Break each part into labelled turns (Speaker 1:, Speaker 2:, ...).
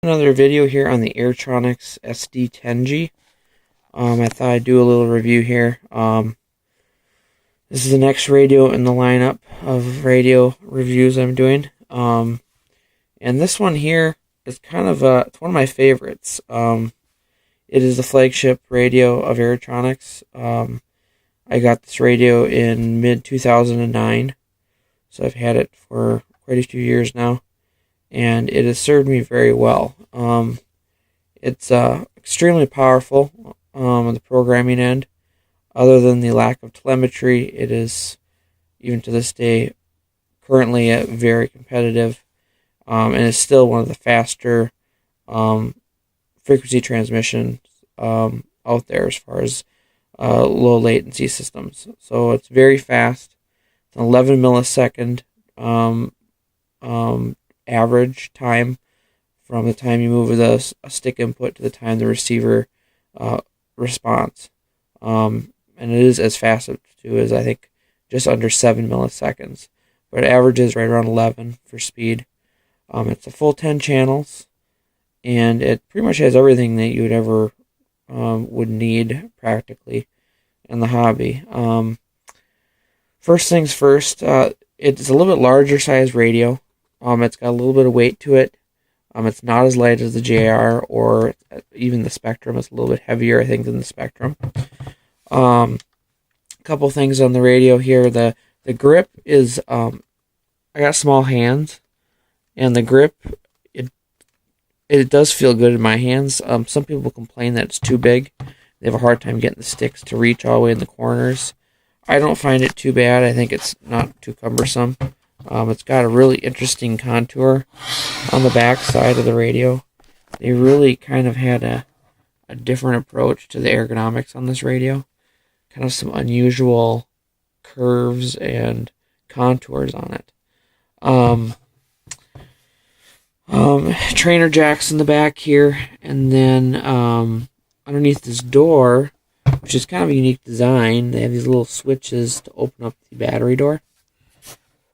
Speaker 1: Another video here on the Airtronics SD-10G. I thought I'd do a little review here. This is the next radio in the lineup of radio reviews I'm doing. And this one here is kind of it's one of my favorites. It is the flagship radio of Airtronics. I got this radio in mid-2009, so I've had it for quite a few years now, and it has served me very well. It's extremely powerful on the programming end. Other than the lack of telemetry, it is, even to this day, currently very competitive, and is still one of the faster frequency transmissions out there as far as low latency systems. So it's very fast. It's an 11 millisecond average time from the time you move a stick input to the time the receiver responds. And it is as fast as I think just under 7 milliseconds, but it averages right around 11 for speed. It's a full 10 channels, and it pretty much has everything that you would ever would need practically in the hobby. First things first, it's a little bit larger size radio. It's got a little bit of weight to it. It's not as light as the JR or even the Spectrum. It's a little bit heavier, I think, than the Spectrum. A couple things on the radio here. The grip is, I got small hands, and the grip, it does feel good in my hands. Some people complain that it's too big. They have a hard time getting the sticks to reach all the way in the corners. I don't find it too bad. I think it's not too cumbersome. It's got a really interesting contour on the back side of the radio. They really kind of had a different approach to the ergonomics on this radio. Kind of some unusual curves and contours on it. Trainer jacks in the back here, and then underneath this door, which is kind of a unique design, they have these little switches to open up the battery door.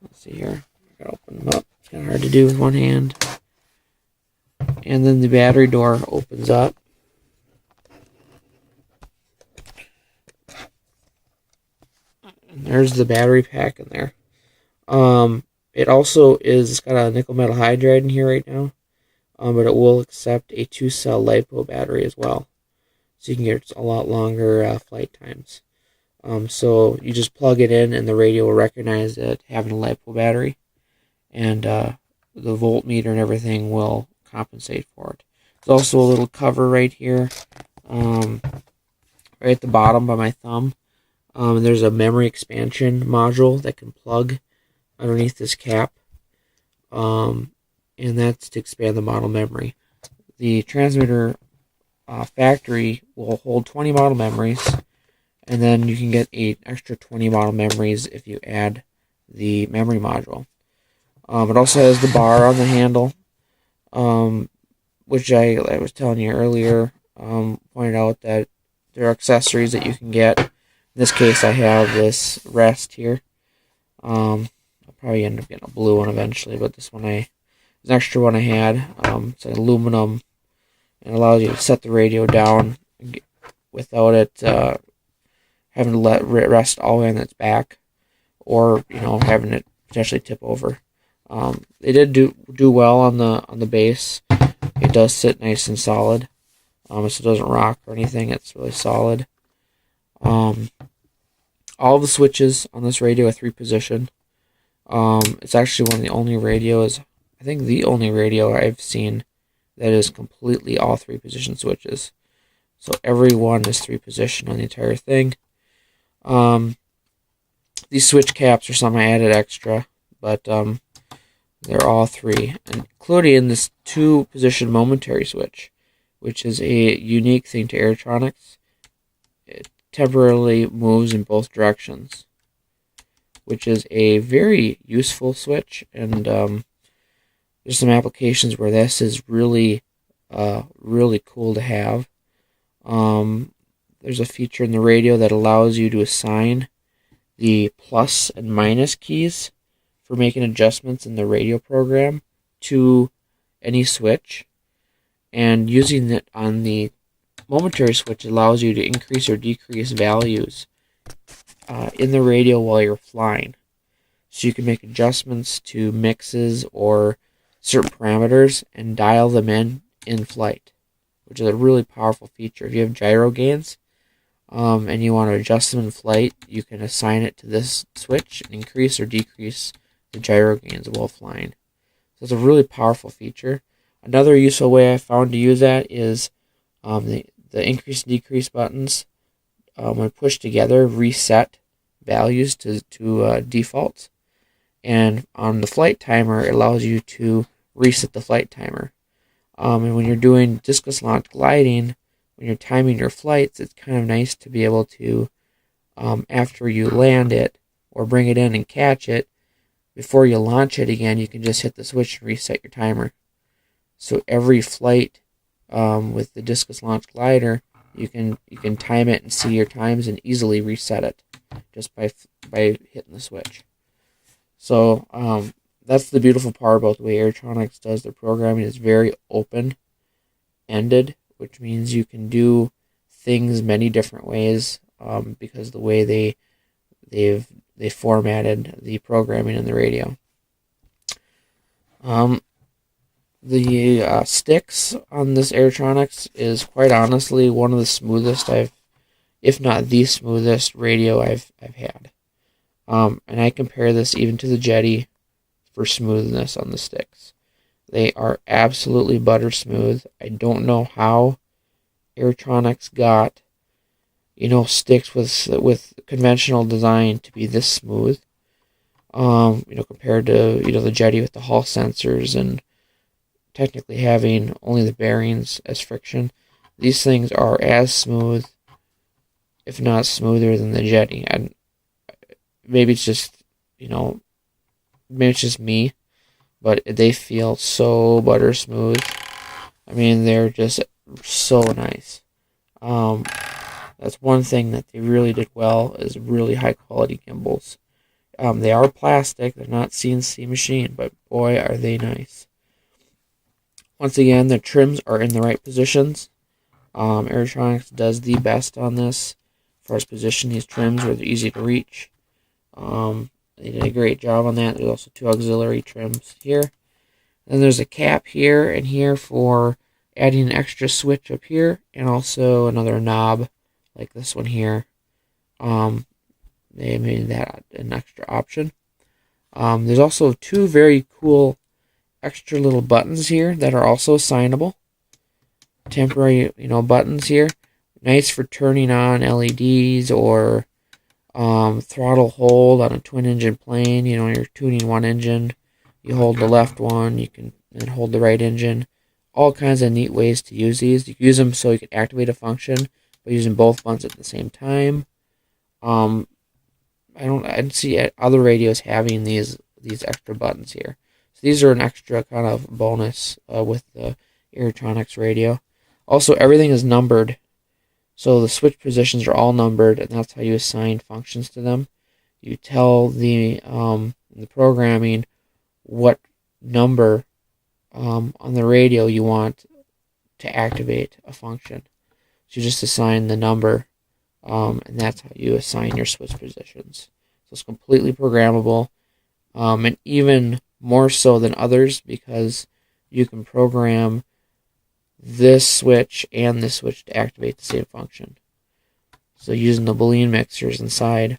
Speaker 1: Let's see here. I gotta open them up. It's kind of hard to do with one hand. And then the battery door opens up. And there's the battery pack in there. It also it's got a nickel metal hydride in here right now, but it will accept a 2-cell LiPo battery as well, so you can get a lot longer flight times. So you just plug it in, and the radio will recognize it having a LiPo battery, and the voltmeter and everything will compensate for it. There's also a little cover right here, right at the bottom by my thumb. There's a memory expansion module that can plug underneath this cap, and that's to expand the model memory. The transmitter factory will hold 20 model memories, and then you can get an extra 20 model memories if you add the memory module. It also has the bar on the handle, which I was telling you earlier, pointed out that there are accessories that you can get. In this case, I have this rest here. I'll probably end up getting a blue one eventually, but this one is an extra one I had. It's an aluminum, and allows you to set the radio down without it having to let it rest all the way on its back, or having it potentially tip over. It did do well on the base. It does sit nice and solid, so it doesn't rock or anything. It's really solid. All the switches on this radio are 3-position. It's actually one of the only radios, I think the only radio I've seen that is completely all 3-position switches. So every one is 3-position on the entire thing. These switch caps are something I added extra, but they're all 3, including this 2-position momentary switch, which is a unique thing to Airtronics. It temporarily moves in both directions, which is a very useful switch, and there's some applications where this is really cool to have. There's a feature in the radio that allows you to assign the plus and minus keys for making adjustments in the radio program to any switch. and using it on the momentary switch allows you to increase or decrease values in the radio while you're flying. So you can make adjustments to mixes or certain parameters and dial them in flight, which is a really powerful feature. If you have gyro gains and you want to adjust them in flight, you can assign it to this switch and increase or decrease the gyro gains while flying. So it's a really powerful feature. Another useful way I found to use that is the increase and decrease buttons, when pushed together, reset values to defaults. And on the flight timer, it allows you to reset the flight timer. And when you're doing discus launch gliding, when you're timing your flights, it's kind of nice to be able to, after you land it or bring it in and catch it, before you launch it again, you can just hit the switch and reset your timer. So every flight with the discus launch glider, you can time it and see your times and easily reset it just by hitting the switch. So that's the beautiful part about the way Airtronics does their programming. It's very open-ended, which means you can do things many different ways because the way they formatted the programming in the radio. The sticks on this Airtronics is quite honestly one of the smoothest if not the smoothest radio I've had. And I compare this even to the Jetty for smoothness on the sticks. They are absolutely butter smooth. I don't know how Airtronics got, sticks with conventional design to be this smooth. Compared to, the Jetty with the Hall sensors and technically having only the bearings as friction. These things are as smooth, if not smoother, than the Jetty. And maybe it's just, maybe it's just me, but they feel so butter smooth. I mean, they're just so nice. That's one thing that they really did well, is really high quality gimbals. They are plastic, they're not CNC machine, but boy are they nice. Once again, the trims are in the right positions. Airtronics does the best on this as far as position these trims where they're easy to reach. They did a great job on that. There's also two auxiliary trims here. Then there's a cap here and here for adding an extra switch up here, and also another knob like this one here. They made that an extra option. There's also two very cool extra little buttons here that are also assignable. Temporary, buttons here. Nice for turning on LEDs or throttle hold on a twin engine plane. You're tuning one engine, you hold the left one, you can then hold the right engine. All kinds of neat ways to use these. You can use them so you can activate a function by using both buttons at the same time. I don't see other radios having these extra buttons here. So these are an extra kind of bonus with the Airtronics radio. Also, everything is numbered. So the switch positions are all numbered, and that's how you assign functions to them. You tell the programming what number on the radio you want to activate a function. So you just assign the number, and that's how you assign your switch positions. So it's completely programmable, and even more so than others because you can program this switch and this switch to activate the same function. So using the Boolean mixers inside.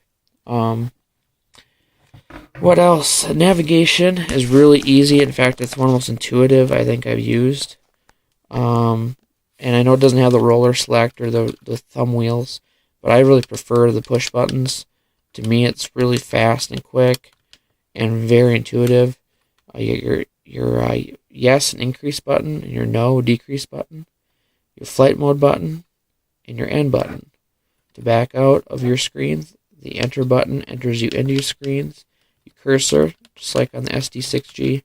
Speaker 1: What else? Navigation is really easy. In fact, it's one of the most intuitive I think I've used. And I know it doesn't have the roller select or the thumb wheels, but I really prefer the push buttons. To me, it's really fast and quick and very intuitive. Your yes and increase button, and your no decrease button, your flight mode button, and your end button. To back out of your screens, the enter button enters you into your screens. Your cursor, just like on the SD-10G,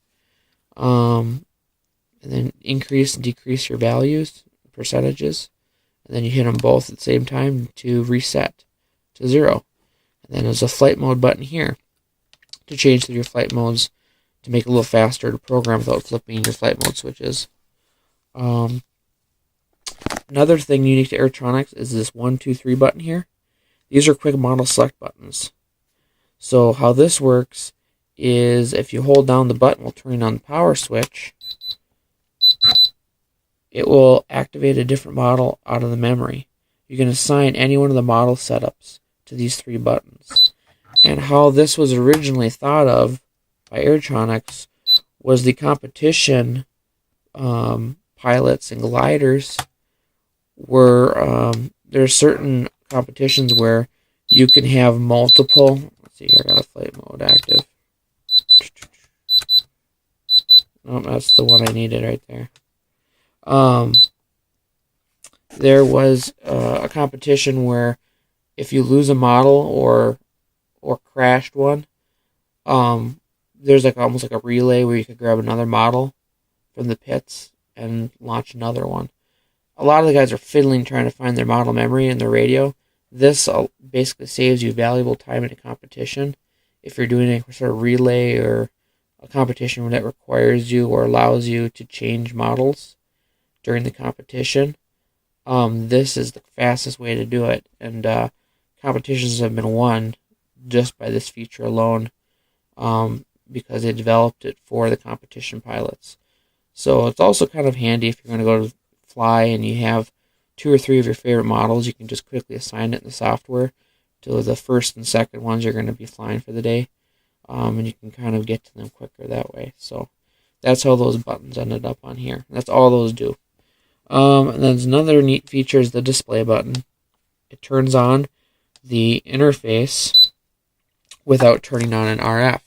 Speaker 1: and then increase and decrease your values, percentages, and then you hit them both at the same time to reset to 0. And then there's a flight mode button here to change through your flight modes to make it a little faster to program without flipping your flight mode switches. Another thing unique to Airtronics is this 1, 2, 3 button here. These are quick model select buttons. So how this works is if you hold down the button while turning on the power switch, it will activate a different model out of the memory. You can assign any one of the model setups to these 3 buttons. And how this was originally thought of by Airtronics was the competition pilots and gliders were, there's certain competitions where you can have multiple, let's see here, I got a flight mode active. Oh, that's the one I needed right there. There was a competition where if you lose a model or crashed one, there's like almost like a relay where you could grab another model from the pits and launch another one. A lot of the guys are fiddling trying to find their model memory in their radio. This basically saves you valuable time in a competition if you're doing a sort of relay or a competition that requires you or allows you to change models during the competition. This is the fastest way to do it, and competitions have been won just by this feature alone, because they developed it for the competition pilots. So it's also kind of handy if you're going to go to fly and you have 2 or 3 of your favorite models. You can just quickly assign it in the software to the first and second ones you're going to be flying for the day, and you can kind of get to them quicker that way. So that's how those buttons ended up on here. That's all those do. And then another neat feature is the display button. It turns on the interface without turning on an RF.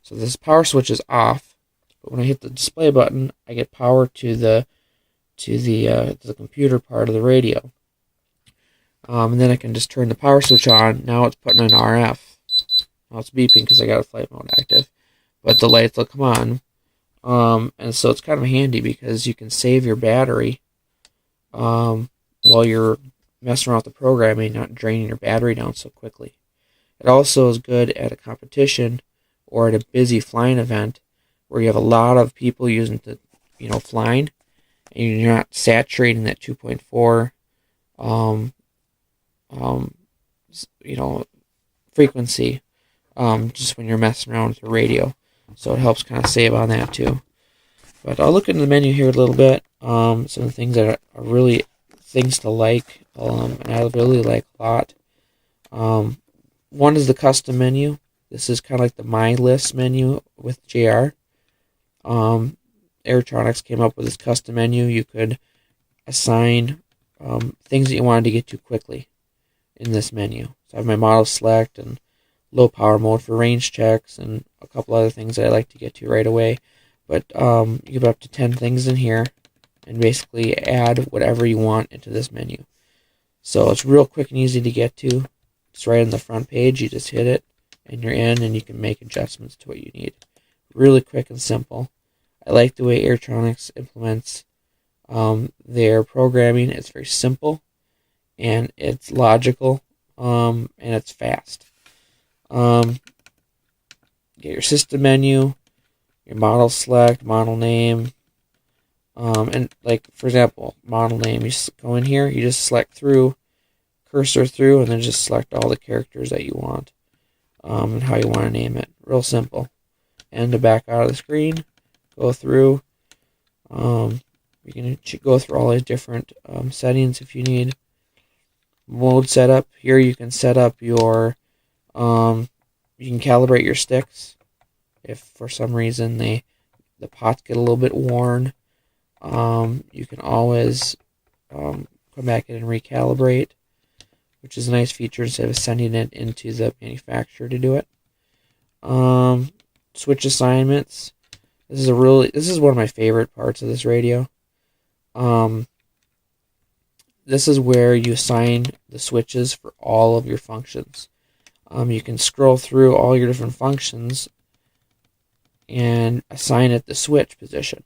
Speaker 1: So this power switch is off, but when I hit the display button, I get power to the computer part of the radio. And then I can just turn the power switch on. Now it's putting an RF. Now it's beeping because I got a flight mode active, but the lights will come on. And so it's kind of handy because you can save your battery while you're messing around with the programming, not draining your battery down so quickly. It also is good at a competition or at a busy flying event where you have a lot of people using the, flying, and you're not saturating that 2.4, frequency, just when you're messing around with your radio. So it helps kind of save on that too. But I'll look into the menu here a little bit. Some of the things that are really things to like, and I really like a lot. One is the custom menu. This is kind of like the My List menu with JR. Airtronics came up with this custom menu. You could assign things that you wanted to get to quickly in this menu. So I have my model select and low power mode for range checks and a couple other things that I like to get to right away. But you can put up to 10 things in here and basically add whatever you want into this menu. So it's real quick and easy to get to. It's right on the front page. You just hit it and you're in, and you can make adjustments to what you need. Really quick and simple. I like the way Airtronics implements their programming. It's very simple and it's logical, and it's fast. Get your system menu, your model select, model name, and like for example, model name. You just go in here, you just select through, cursor through, and then just select all the characters that you want, and how you want to name it. Real simple. And to back out of the screen, go through. You can go through all these different settings if you need. Mode setup. Here you can set up your, you can calibrate your sticks. If for some reason the pots get a little bit worn, you can always come back in and recalibrate, which is a nice feature instead of sending it into the manufacturer to do it. Switch assignments. This is one of my favorite parts of this radio. This is where you assign the switches for all of your functions. You can scroll through all your different functions and assign it the switch position,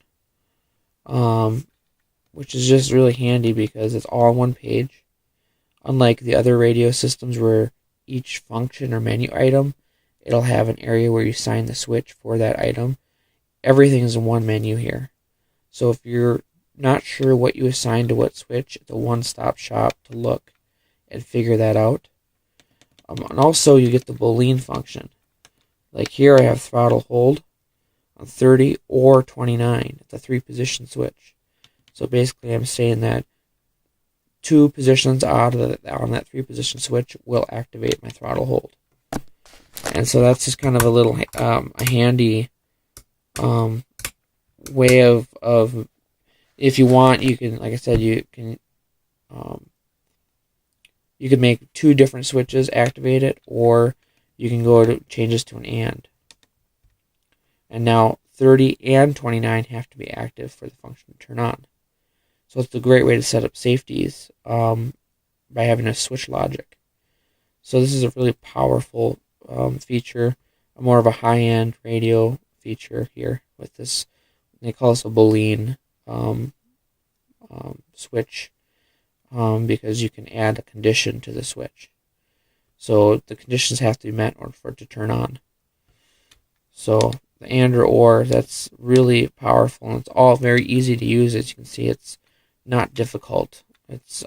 Speaker 1: which is just really handy because it's all on one page. Unlike the other radio systems where each function or menu item, it'll have an area where you assign the switch for that item. Everything is in one menu here. So if you're not sure what you assign to what switch, it's a one-stop shop to look and figure that out. And also you get the Boolean function. Like here I have throttle hold on 30 or 29. It's a 3-position switch. So basically I'm saying that 2 positions out of on that 3-position switch will activate my throttle hold. And so that's just kind of a little a handy way of if you want, you can, like I said, you can make 2 different switches activate it, or you can go to changes to an and. And now 30 and 29 have to be active for the function to turn on. So it's a great way to set up safeties by having a switch logic. So this is a really powerful feature, more of a high-end radio feature here with this. They call this a Boolean switch because you can add a condition to the switch. So the conditions have to be met in order for it to turn on. So the and or, that's really powerful, and it's all very easy to use. As you can see, it's not difficult. It's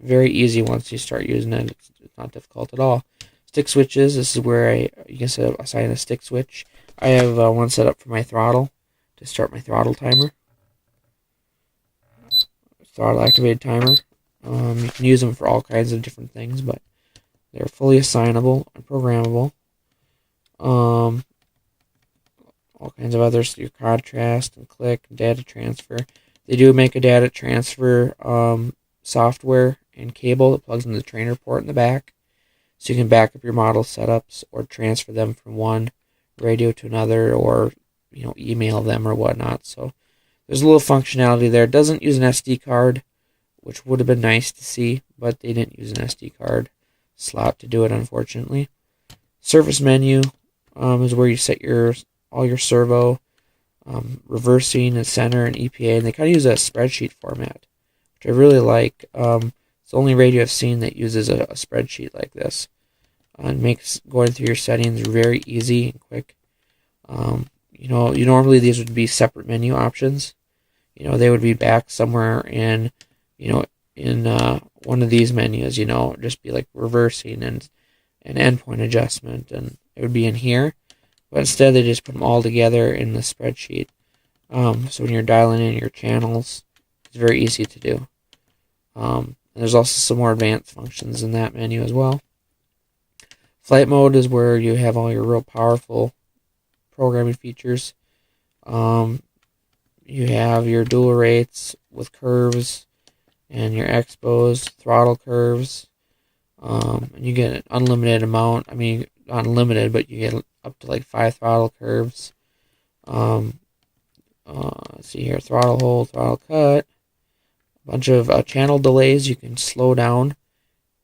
Speaker 1: very easy once you start using it. It's not difficult at all. Stick switches, this is where you can assign a stick switch. I have one set up for my throttle to start my throttle timer. Throttle activated timer. You can use them for all kinds of different things, but they're fully assignable and programmable. All kinds of others, your contrast and click, data transfer. They do make a data transfer software and cable that plugs into the trainer port in the back, so you can back up your model setups or transfer them from one radio to another, or email them or whatnot. So there's a little functionality there. It doesn't use an SD card, which would have been nice to see, but they didn't use an SD card slot to do it, unfortunately. Surface menu is where you set all your servo, reversing and center and EPA, and they kind of use a spreadsheet format, which I really like. It's the only radio I've seen that uses a spreadsheet like this. It makes going through your settings very easy and quick. Normally these would be separate menu options. They would be back somewhere in one of these menus. Just be like reversing and endpoint adjustment, and it would be in here. But instead, they just put them all together in the spreadsheet. So when you're dialing in your channels, it's very easy to do. And there's also some more advanced functions in that menu as well. Flight mode is where you have all your real powerful programming features. You have your dual rates with curves and your expos, throttle curves. And you get an unlimited amount. I mean, not unlimited, but you get up to like 5 throttle curves. Let's see here, throttle hold, throttle cut. A bunch of channel delays. You can slow down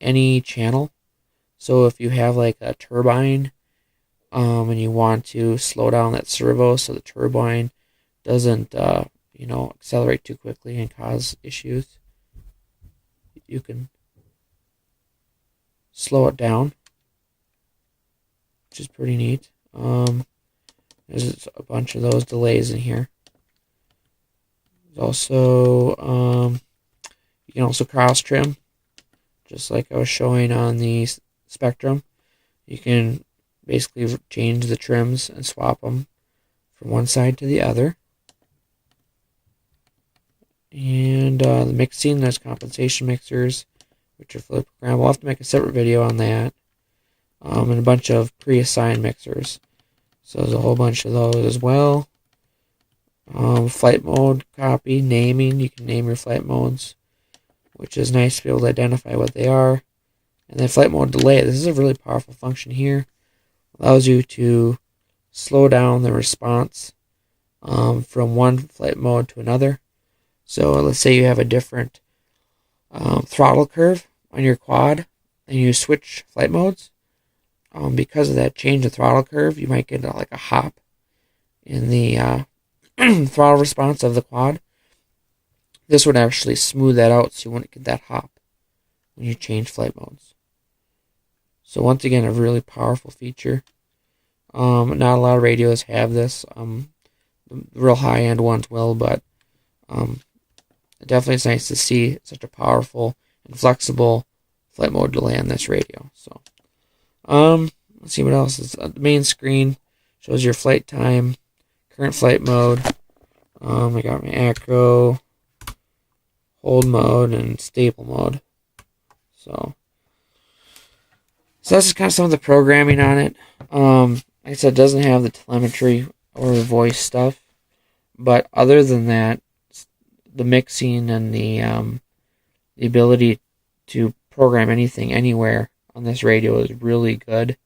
Speaker 1: any channel. So if you have like a turbine, and you want to slow down that servo so the turbine doesn't, accelerate too quickly and cause issues, you can slow it down, which is pretty neat. There's a bunch of those delays in here. There's also, you can also cross trim, just like I was showing on the Spectrum. You can basically change the trims and swap them from one side to the other. And the mixing, there's compensation mixers, which are fully programmable. I'll have to make a separate video on that. And a bunch of pre-assigned mixers. So there's a whole bunch of those as well. Flight mode copy, naming. You can name your flight modes, which is nice to be able to identify what they are. And then flight mode delay. This is a really powerful function here. Allows you to slow down the response from one flight mode to another. So let's say you have a different throttle curve on your quad and you switch flight modes. Because of that change of throttle curve, you might get like a hop in the throttle response of the quad. This would actually smooth that out so you wouldn't get that hop when you change flight modes. So once again, a really powerful feature. Not a lot of radios have this. The real high-end ones will, but Definitely it's nice to see such a powerful and flexible flight mode delay on this radio. So, let's see what else is the main screen. Shows your flight time, current flight mode. I got my acro, hold mode, and stable mode. So that's just kind of some of the programming on it. Like I said, it doesn't have the telemetry or the voice stuff, but other than that, the mixing and the ability to program anything anywhere on this radio is really good.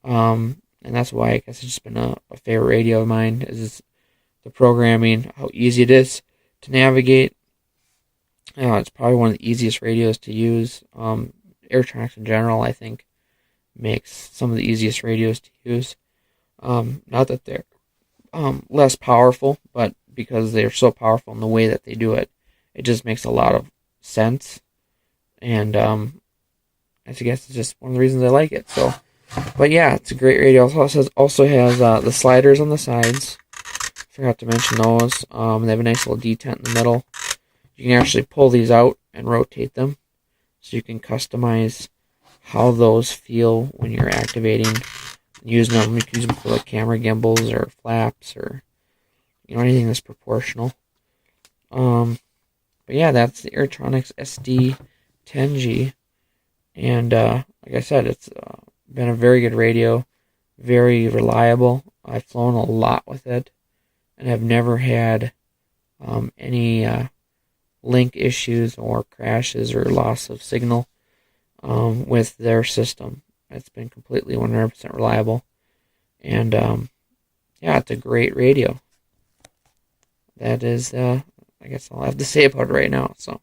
Speaker 1: And that's why I guess it's just been a favorite radio of mine, is the programming, how easy it is to navigate. It's probably one of the easiest radios to use. Airtronics in general, I think, makes some of the easiest radios to use. Not that they're less powerful, but because they're so powerful in the way that they do it, it just makes a lot of sense. And I guess it's just one of the reasons I like it. So, but yeah, it's a great radio. It also has the sliders on the sides. Forgot to mention those. They have a nice little detent in the middle. You can actually pull these out and rotate them, so you can customize how those feel when you're activating. Using them, you can use them for like camera gimbals or flaps or anything that's proportional. But yeah, that's the Airtronics SD-10G, and like I said, it's been a very good radio, very reliable. I've flown a lot with it, and I've never had any link issues or crashes or loss of signal with their system. It's been completely 100% reliable, and yeah, it's a great radio. That is, I guess all I have to say about it right now. So,